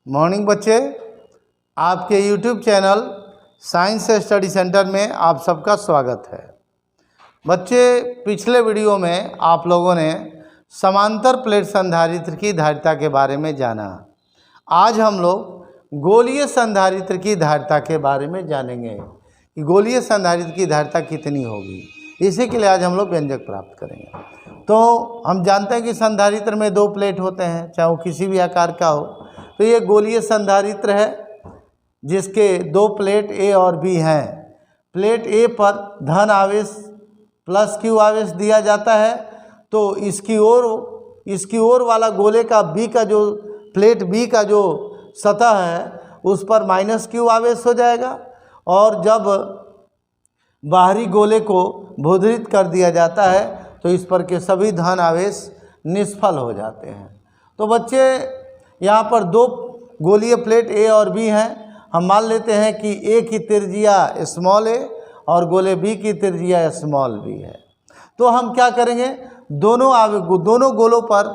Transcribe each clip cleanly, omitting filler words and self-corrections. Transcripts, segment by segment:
Morning बच्चे, आपके YouTube channel science study centre में आप सबका स्वागत है। बच्चे, पिछले वीडियो में आप लोगों ने समांतर प्लेट संधारित्र की धारिता के बारे में जाना। आज हम लोग गोलीय संधारित्र की धारिता के बारे में जानेंगे कि गोलीय संधारित्र की धारिता कितनी होगी। इसी के लिए आज हम लोग व्यंजक प्राप्त करेंगे। तो हम जानते हैं कि संधारित्र में दो प्लेट होते हैं, चाहे वो किसी भी आकार का हो। तो ये गोलीय संधारित्र है जिसके दो प्लेट ए और बी हैं। प्लेट ए पर धन आवेश प्लस क्यू आवेश दिया जाता है, तो इसकी ओर वाला गोले का बी का जो प्लेट बी का जो सतह है उस पर माइनस क्यू आवेश हो जाएगा, और जब बाहरी गोले को भोदरित कर दिया जाता है तो इस पर के सभी धन आवेश निष्फल हो जाते हैं। तो बच्चे, यहाँ पर दो गोलीय प्लेट ए और बी हैं। हम मान लेते हैं कि ए की त्रिज्या स्मॉल ए और गोले बी की त्रिज्या स्मॉल बी है। तो हम क्या करेंगे, दोनों गोलों पर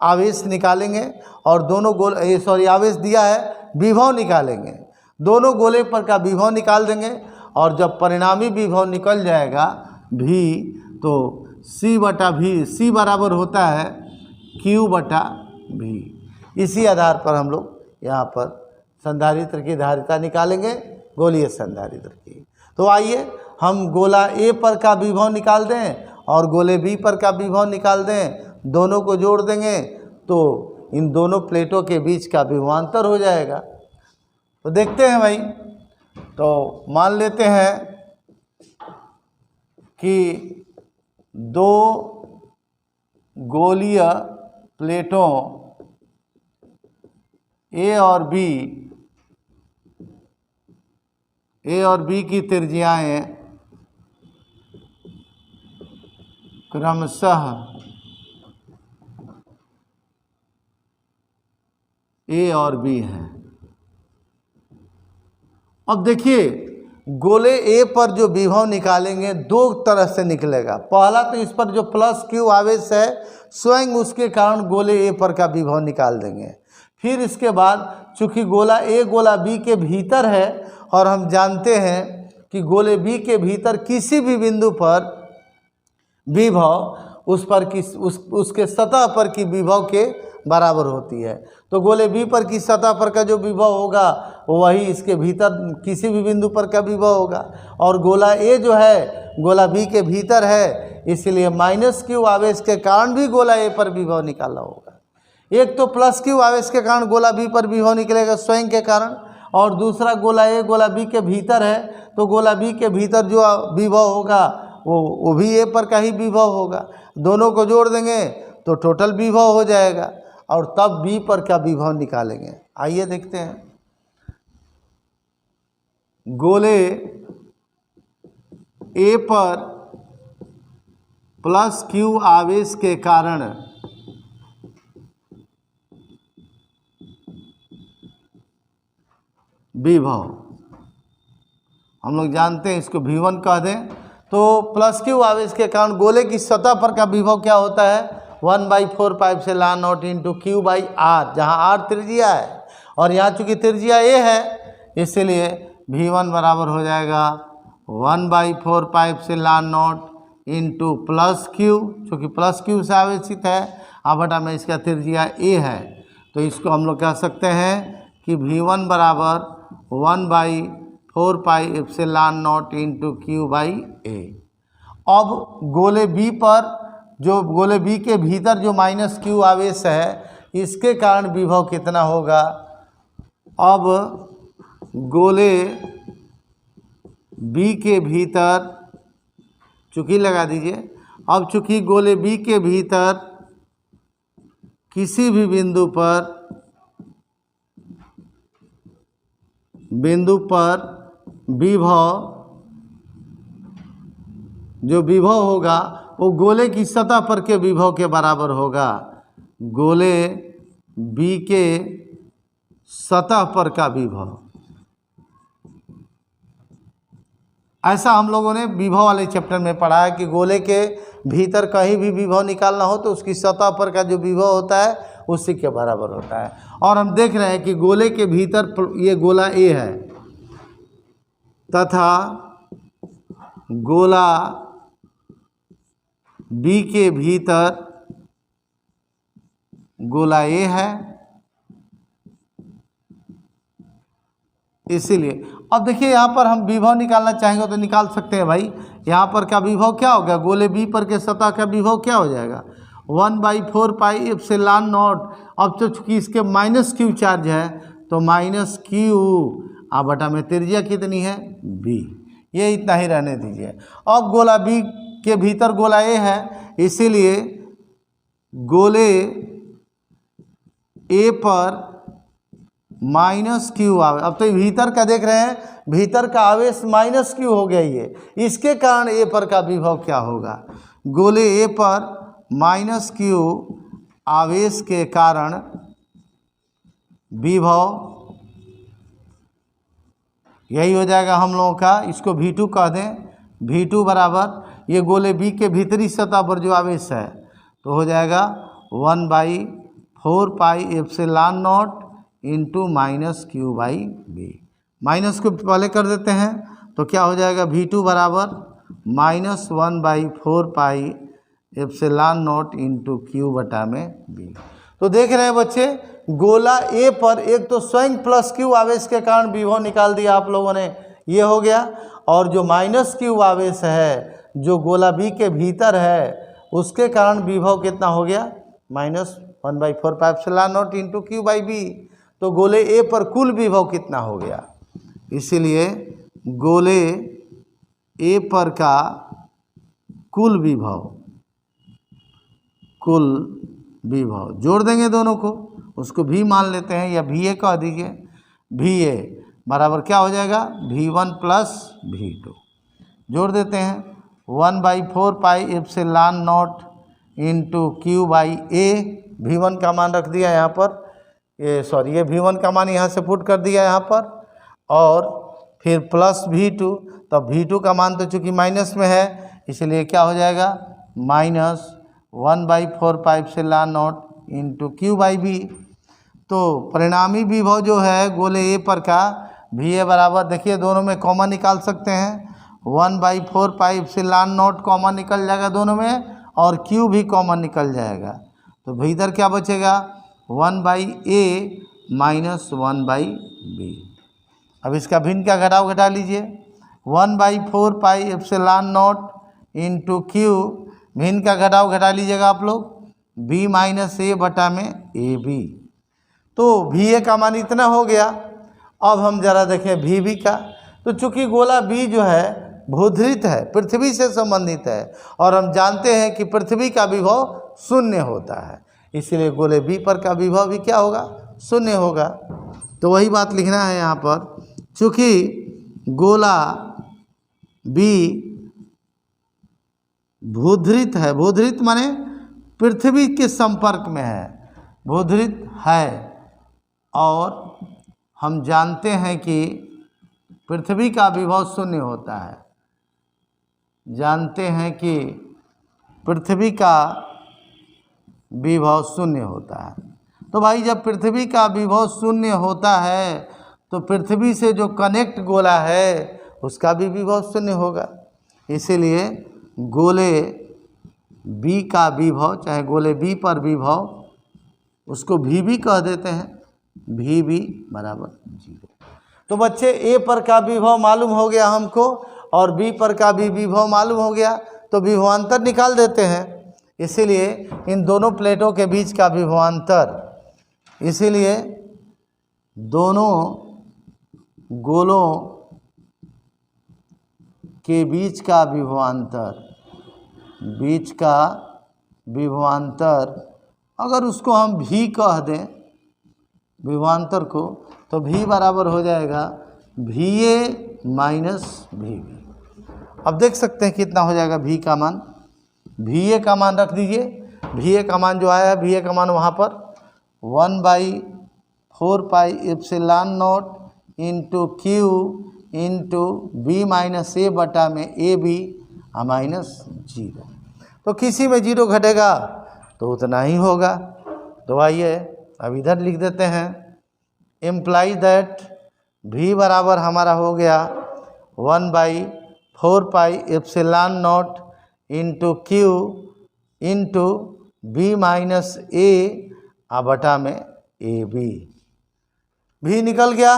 आवेश निकालेंगे और आवेश दिया है, विभव निकालेंगे। दोनों गोले पर का विभव निकाल देंगे और जब परिणामी विभव निकल जाएगा भी, तो C बराबर होता है Q/V। इसी आधार पर हम लोग यहाँ पर संधारित्र की धारिता निकालेंगे, गोलीय संधारित्र की। तो आइए हम गोला ए पर का विभव निकाल दें और गोले बी पर का विभव निकाल दें, दोनों को जोड़ देंगे तो इन दोनों प्लेटों के बीच का विभवांतर हो जाएगा। तो देखते हैं भाई, तो मान लेते हैं कि दो गोलीय प्लेटों ए और बी की त्रिज्याएं क्रमशः ए और बी हैं। अब देखिए, गोले ए पर जो विभव निकालेंगे दो तरह से निकलेगा। पहला तो इस पर जो प्लस क्यू आवेश है स्वयं उसके कारण गोले ए पर का विभव निकाल देंगे। फिर इसके बाद चूँकि गोला ए गोला बी के भीतर है और हम जानते हैं कि गोले बी के भीतर किसी भी बिंदु पर विभव उसके सतह पर की विभव के बराबर होती है। तो गोले बी पर की सतह पर का जो विभव होगा वही इसके भीतर किसी भी बिंदु पर का विभव होगा, और गोला ए जो है गोला बी के भीतर है, इसलिए माइनस क्यू आवेश के कारण भी गोला ए पर विभव निकाला होगा। एक तो प्लस क्यू आवेश के कारण गोला बी पर विभव निकलेगा स्वयं के कारण, और दूसरा गोला ए गोला बी के भीतर है, तो गोला बी के भीतर जो विभव होगा वो भी ए पर का ही विभव होगा। दोनों को जोड़ देंगे तो टोटल विभव हो जाएगा, और तब बी पर का विभव निकालेंगे। आइए देखते हैं। गोले ए पर प्लस क्यू आवेश के कारण विभव, हम लोग जानते हैं इसको V1 कह दें। तो प्लस क्यू आवेश के कारण गोले की सतह पर का विभव क्या होता है, 1/4 पाइप से ln नॉट इंटू Q/R, जहाँ R त्रिज्या है और यहाँ चूँकि त्रिज्या A है इसलिए V1 बराबर हो जाएगा 1/4 पाइप से ln not into plus Q, चूँकि प्लस क्यू से आवेशित है, बटा में इसका त्रिज्या A है, तो इसको हम लोग कह सकते हैं कि V1 बराबर 1/4 पाइप से ln नॉट इंटू Q/A। अब गोले बी पर जो गोले बी के भीतर जो माइनस क्यू आवेश है इसके कारण विभव कितना होगा। अब गोले बी के भीतर चूँकि लगा दीजिए, अब चूँकि गोले बी के भीतर किसी भी बिंदु पर विभव जो विभव होगा वो गोले की सतह पर के विभव के बराबर होगा। गोले बी के सतह पर का विभव, ऐसा हम लोगों ने विभव वाले चैप्टर में पढ़ा है कि गोले के भीतर कहीं भी विभव निकालना हो तो उसकी सतह पर का जो विभव होता है उसी के बराबर होता है। और हम देख रहे हैं कि गोले के भीतर ये गोला ए है तथा गोला बी के भीतर गोला ए है, इसीलिए अब देखिए यहाँ पर हम विभव निकालना चाहेंगे तो निकाल सकते हैं भाई। यहाँ पर का विभव क्या हो गया, गोले बी पर के सतह का विभव क्या हो जाएगा 1/4 पाई एप्सिलॉन नॉट। अब तो चूँकि इसके -q चार्ज है तो -q बटा में त्रिज्या कितनी है b, ये इतना ही रहने दीजिए। अब गोला बी के भीतर गोला ए है, इसीलिए गोले ए पर -q आवेश। अब तो भीतर का देख रहे हैं, भीतर का आवेश -q हो गया ये, इसके कारण ए पर का विभव क्या होगा, गोले ए पर -q आवेश के कारण विभव यही हो जाएगा हम लोगों का, इसको V2 कह दें। V2 बराबर ये गोले बी के भीतरी सतह पर जो आवेश है तो हो जाएगा 1/4 pi epsilon not into -q/b। Minus को पहले कर देते हैं तो क्या हो जाएगा V2 बराबर -1/4 pi epsilon not into q/b। तो देख रहे हैं बच्चे, गोला ए पर एक तो स्वयं +q आवेश के कारण विभव निकाल दिया आप लोगों ने, ये हो गया। और जो -q आवेश है जो गोला बी के भीतर है उसके कारण विभव कितना हो गया -1/4 pi epsilon not into q/b। तो गोले ए पर कुल विभव कितना हो गया, इसीलिए गोले ए पर का कुल विभव जोड़ देंगे दोनों को, उसको भी मान लेते हैं या VA कह दीजिए। VA बराबर क्या हो जाएगा V1 + V2, जोड़ देते हैं 1/4 pi epsilon not into q/a। V1 का मान रख दिया यहाँ पर, ये V1 का मान यहाँ से पुट कर दिया यहाँ पर, और फिर +V2। तब V2 का मान तो चूँकि माइनस में है इसलिए क्या हो जाएगा -1/4 pi epsilon not into q/b। तो परिणामी विभव जो है गोले ए पर का VA बराबर, देखिए दोनों में कॉमन निकाल सकते हैं, 1/4 पाई एप्सिलॉन नॉट कॉमन निकल जाएगा दोनों में, और q भी कॉमन निकल जाएगा। तो भीतर क्या बचेगा 1/a - 1/b। अब इसका भिन्न का घटाव घटा लीजिए, 1/4 pi epsilon not into q, भिन्न का घटाव घटा लीजिएगा आप लोग, b - a बटा में ab। तो VA का मान इतना हो गया। अब हम जरा देखें VB का। तो चूँकि गोला B जो है भूधृत है, पृथ्वी से संबंधित है, और हम जानते हैं कि पृथ्वी का विभव 0 होता है, इसलिए गोले B पर का विभव भी क्या होगा 0 होगा। तो वही बात लिखना है यहाँ पर, चूँकि गोला B भूधृत है, भूधृत माने पृथ्वी के संपर्क में है, भूधृत है, और हम जानते हैं कि पृथ्वी का विभव 0 होता है, जानते हैं कि पृथ्वी का विभव 0 होता है। तो भाई जब पृथ्वी का विभव 0 होता है तो पृथ्वी से जो कनेक्ट गोला है उसका भी विभव 0 होगा, इसीलिए गोले B का विभव, चाहे गोले B पर विभव, उसको VB कह देते हैं, VB बराबर 0। तो बच्चे A पर का विभव मालूम हो गया हमको, और B पर का भी विभव मालूम हो गया, तो विभवांतर निकाल देते हैं। इसीलिए इन दोनों प्लेटों के बीच का विभवांतर, इसीलिए दोनों गोलों के बीच का विभवांतर अगर उसको हम V कह दें विभवांतर को, तो V बराबर हो जाएगा VA - VB। अब देख सकते हैं कितना हो जाएगा V का मान, VA का मान रख दीजिए, VA का मान जो आया है, VA का मान वहाँ पर 1/4 pi epsilon not into q into B - a बटा में AB -0। तो किसी में 0 घटेगा तो उतना ही होगा, तो आइए अब इधर लिख देते हैं, इम्प्लाई दैट v बराबर हमारा हो गया 1/4πε0 into Q into B minus A बटा में ए बी। भी निकल गया,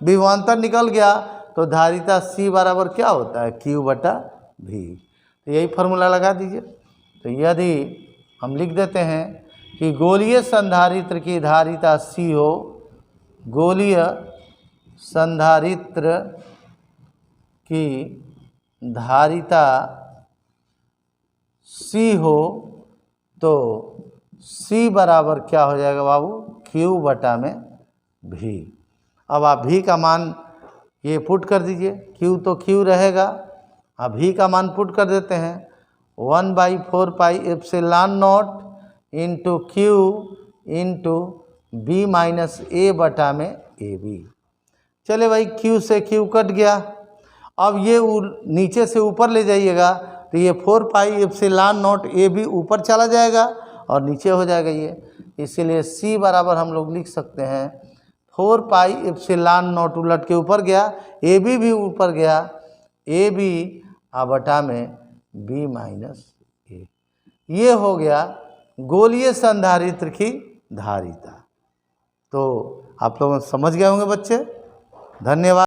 विभवांतर निकल गया, तो धारिता C बराबर क्या होता है, Q बटा V। तो यही फार्मूला लगा दीजिए। तो यदि हम लिख देते हैं कि गोलीय संधारित्र की धारिता C हो, गोलीय संधारित्र की धारिता C हो, तो C बराबर क्या हो जाएगा बाबू, Q बटा में V। अब आप V का मान ये पुट कर दीजिए, Q तो Q रहेगा, अब V का मान पुट कर देते हैं 1/4πε0 into Q into B minus A बटा में ए बी। चले भाई, Q से Q कट गया। अब ये नीचे से ऊपर ले जाइएगा तो ये 4πε0 ए बी ऊपर चला जाएगा और नीचे हो जाएगा ये, इसीलिए C बराबर हम लोग लिख सकते हैं 4πε0 उलट के ऊपर गया, ए बी भी ऊपर गया, ए बी बटा में बी माइनस ए। ये हो गया गोलीय संधारित्र की धारिता। तो आप लोग समझ गए होंगे बच्चे, धन्यवाद।